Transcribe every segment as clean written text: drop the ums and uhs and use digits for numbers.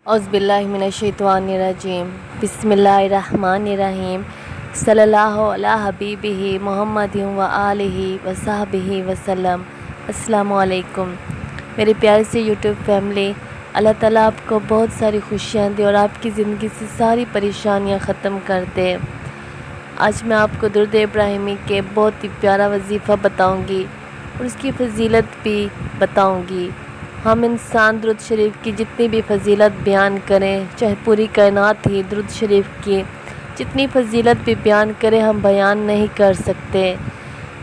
औज़ुबिल्लाहिमिनश्शैतानिर्रजीम बिस्मिल्लाहिर्रहमानिर्रहीम सल्लल्लाहु अला हबीबिही मुहम्मदिन व आलिही व सहबिही वसल्लम। अस्सलामु अलैकुम मेरी प्यारी सी यूट्यूब फैमिली। अल्लाह ताला आपको बहुत सारी खुशियाँ दे और आपकी ज़िंदगी से सारी परेशानियाँ ख़त्म कर दे। आज मैं आपको दुरूद इब्राहिमी के बहुत ही प्यारा वजीफ़ा बताऊँगी और उसकी फ़जीलत भी बताऊँगी। हम इंसान दुरूद शरीफ की जितनी भी फ़जीलत बयान करें, चाहे पूरी कायनात ही दुरूद शरीफ की जितनी फ़जीलत भी बयान करें, हम बयान नहीं कर सकते।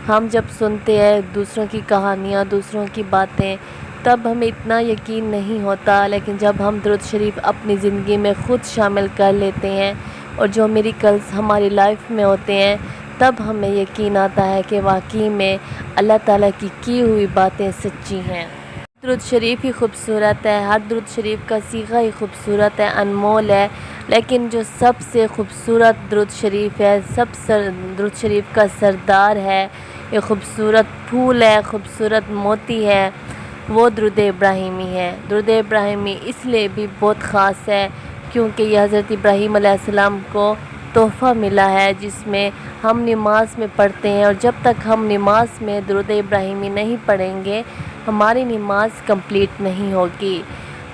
हम जब सुनते हैं दूसरों की कहानियाँ, दूसरों की बातें, तब हमें इतना यकीन नहीं होता, लेकिन जब हम दुरूद शरीफ अपनी ज़िंदगी में ख़ुद शामिल कर लेते हैं और जो मिरेकल्स हमारी लाइफ में होते हैं, तब हमें यकीन आता है कि वाकई में अल्लाह ताला की हुई बातें सच्ची हैं। दुरूद शरीफ ही खूबसूरत है, हर दुरूद शरीफ का सीगा ही खूबसूरत है, अनमोल है। लेकिन जो सबसे खूबसूरत दुरूद शरीफ है, दुरूद शरीफ का सरदार है, ये खूबसूरत फूल है, खूबसूरत मोती है, वो दुरूद इब्राहिमी है। दुरूद इब्राहिमी इसलिए भी बहुत ख़ास है क्योंकि यह हज़रत इब्राहीम अलैहिस्सलाम को तोहफ़ा मिला है, जिसमें हम नमाज में पढ़ते हैं, और जब तक हम नमाज में दुरूद इब्राहिमी नहीं पढ़ेंगे हमारी नमाज कंप्लीट नहीं होगी।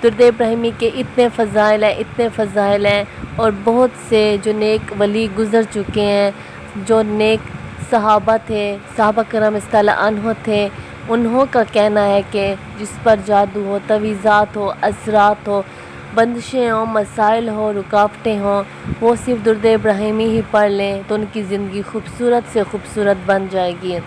दुरूद इब्राहिमी के इतने फ़ज़ाइल हैं, इतने फ़ज़ाइल हैं, और बहुत से जो नेक वली गुज़र चुके हैं, जो नेक सहाबा थे, सहाबा करम रज़ियल्लाहु अन्हुम थे, उन्हों का कहना है कि जिस पर जादू हो, तवीज़ात हो, असरात हो, बंदिशें हों, मसाइल हो, रुकावटें हों, वो सिर्फ़ दुरूद इब्राहिमी ही पढ़ लें तो उनकी ज़िंदगी खूबसूरत से खूबसूरत बन जाएगी।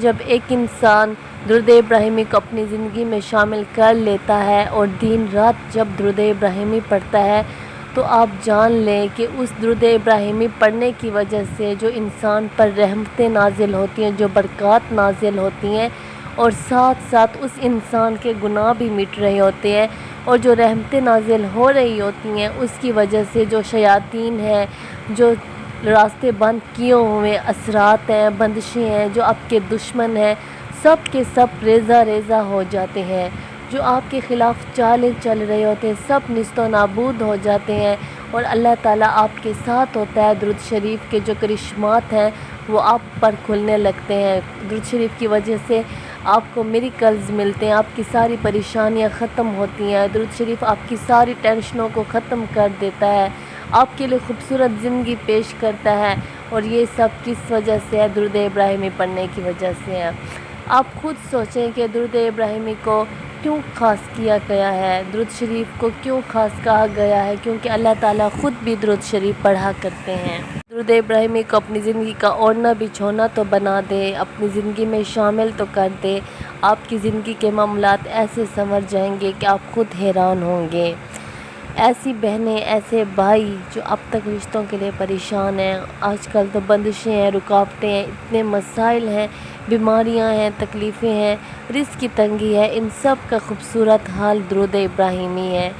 जब एक इंसान दुरूद इब्राहिमी को अपनी ज़िंदगी में शामिल कर लेता है और दिन रात जब दुरूद इब्राहिमी पढ़ता है, तो आप जान लें कि उस दुरूद इब्राहिमी पढ़ने की वजह से जो इंसान पर रहमतें नाजिल होती हैं, जो बरक़ात नाजिल होती हैं, और साथ साथ उस इंसान के गुनाह भी मिट रहे होते हैं, और जो रहमतें नाजिल हो रही होती हैं उसकी वजह से जो शयातीन हैं, जो रास्ते बंद किए हुए असरात हैं, बंदिशें हैं, जो आपके दुश्मन हैं, सब के सब रेज़ा रेज़ा हो जाते हैं। जो आपके ख़िलाफ़ चालें चल रहे होते हैं, सब निस्तो नाबूद हो जाते हैं, और अल्लाह ताला आपके साथ होता है। दुरूद शरीफ के जो करिश्मात हैं वो आप पर खुलने लगते हैं। दुरूद शरीफ की वजह से आपको मिरेकल्स मिलते हैं, आपकी सारी परेशानियां ख़त्म होती हैं। दुरूद शरीफ आपकी सारी टेंशनों को ख़त्म कर देता है, आपके लिए खूबसूरत ज़िंदगी पेश करता है, और ये सब किस वजह से है? दुरूद इब्राहिमी पढ़ने की वजह से है। आप खुद सोचें कि दुरूद इब्राहिमी को क्यों ख़ास किया गया है, दुरूद शरीफ को क्यों ख़ास कहा गया है? क्योंकि अल्लाह ताला ख़ुद भी दुरूद शरीफ पढ़ा करते हैं। दुरूद इब्राहिमी को अपनी ज़िंदगी का ओढ़ना बिछोना तो बना दे, अपनी ज़िंदगी में शामिल तो कर दे। आपकी ज़िंदगी के मामलात ऐसे संवर जाएंगे कि आप ख़ुद हैरान होंगे। ऐसी बहनें, ऐसे भाई जो अब तक रिश्तों के लिए परेशान हैं, आजकल तो बंदिशें हैं, रुकावटें हैं, इतने मसाइल हैं, बीमारियां हैं, तकलीफ़ें हैं, रिज़्क़ की तंगी है, इन सब का खूबसूरत हाल दुरूद इब्राहिमी है।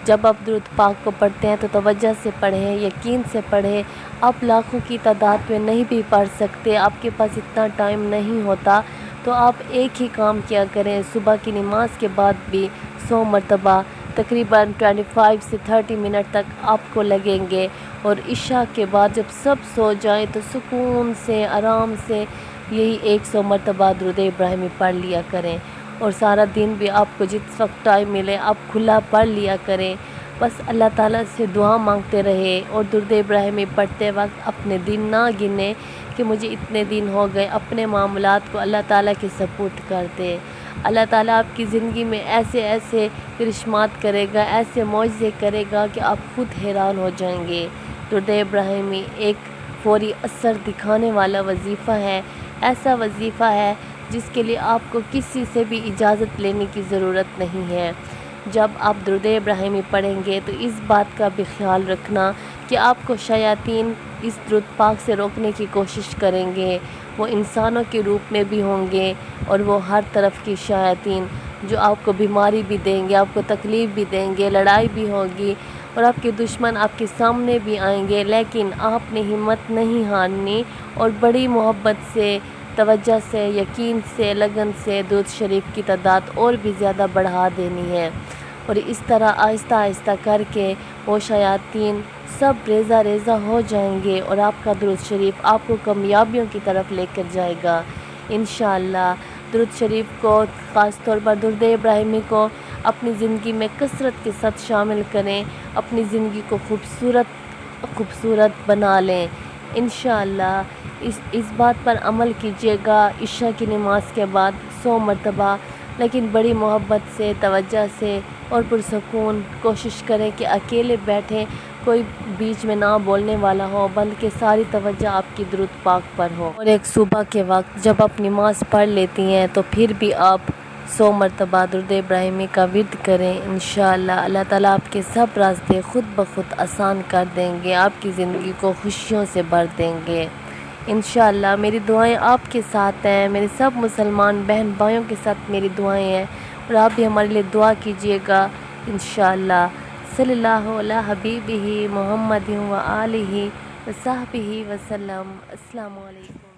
जब आप दुरूद पाक को पढ़ते हैं तो तवज्जो से पढ़ें, यकीन से पढ़ें। आप लाखों की तादाद में नहीं भी पढ़ सकते, आपके पास इतना टाइम नहीं होता, तो आप एक ही काम किया करें, सुबह की नमाज के बाद भी 100 मरतबा तकरीबन 25 से 30 मिनट तक आपको लगेंगे, और इशा के बाद जब सब सो जाएं तो सुकून से, आराम से यही 100 मरतबा दुरूद इब्राहिमी पढ़ लिया करें। और सारा दिन भी आपको जिस वक्त टाइम मिले आप खुला पढ़ लिया करें। बस अल्लाह ताला से दुआ मांगते रहे, और दुरूद इब्राहिमी पढ़ते वक्त अपने दिन ना गिने कि मुझे इतने दिन हो गए, अपने मामलात को अल्लाह ताला के सपुर्द कर दे। अल्लाह ताला आपकी ज़िंदगी में ऐसे ऐसे करिश्मात करेगा, ऐसे मौजज़े करेगा कि आप ख़ुद हैरान हो जाएंगे। दुरूद इब्राहिमी एक फ़ौरी असर दिखाने वाला वजीफ़ा है, ऐसा वजीफ़ा है जिसके लिए आपको किसी से भी इजाज़त लेने की ज़रूरत नहीं है। जब आप दुरूद इब्राहिमी पढ़ेंगे तो इस बात का भी ख्याल रखना कि आपको शयातीन इस दुरूद पाक से रोकने की कोशिश करेंगे। वो इंसानों के रूप में भी होंगे, और वो हर तरफ की शयातीन जो आपको बीमारी भी देंगे, आपको तकलीफ़ भी देंगे, लड़ाई भी होगी, और आपके दुश्मन आपके सामने भी आएंगे। लेकिन आपने हिम्मत नहीं हारनी, और बड़ी मोहब्बत से, तवज्जो से, यकीन से, लगन से दुरूद शरीफ की तादाद और भी ज़्यादा बढ़ा देनी है। اور اس طرح آہستہ آہستہ کر کے وہ شیاطین سب ریزہ ریزہ ہو جائیں گے اور آپ کا درود شریف آپ کو کامیابیوں کی طرف لے کر جائے گا انشاءاللہ۔ درود شریف کو خاص طور پر درود ابراہیمی کو اپنی زندگی میں کثرت کے ساتھ شامل کریں، اپنی زندگی کو خوبصورت بنا لیں انشاءاللہ۔ اس بات پر عمل کیجیے گا عشاء کی نماز کے بعد 100 مرتبہ، لیکن بڑی محبت سے، توجہ سے اور پرسکون کوشش کریں کہ اکیلے بیٹھیں، کوئی بیچ میں نہ بولنے والا ہو، بلکہ ساری توجہ آپ کی درود پاک پر ہو۔ اور ایک صبح کے وقت جب آپ نماز پڑھ لیتی ہیں تو پھر بھی آپ 100 مرتبہ درود ابراہیمی کا ورد کریں انشاءاللہ۔ اللہ تعالیٰ آپ کے سب راستے خود بخود آسان کر دیں گے، آپ کی زندگی کو خوشیوں سے بھر دیں گے انشاءاللہ۔ میری دعائیں آپ کے ساتھ ہیں، میرے سب مسلمان بہن بھائیوں کے ساتھ میری دعائیں ہیں، اور آپ بھی ہمارے لیے دعا کیجیے گا انشاءاللہ۔ صلی اللہ علی حبیبہ محمد و آلہ و صحبہ وسلم۔ السلام علیکم۔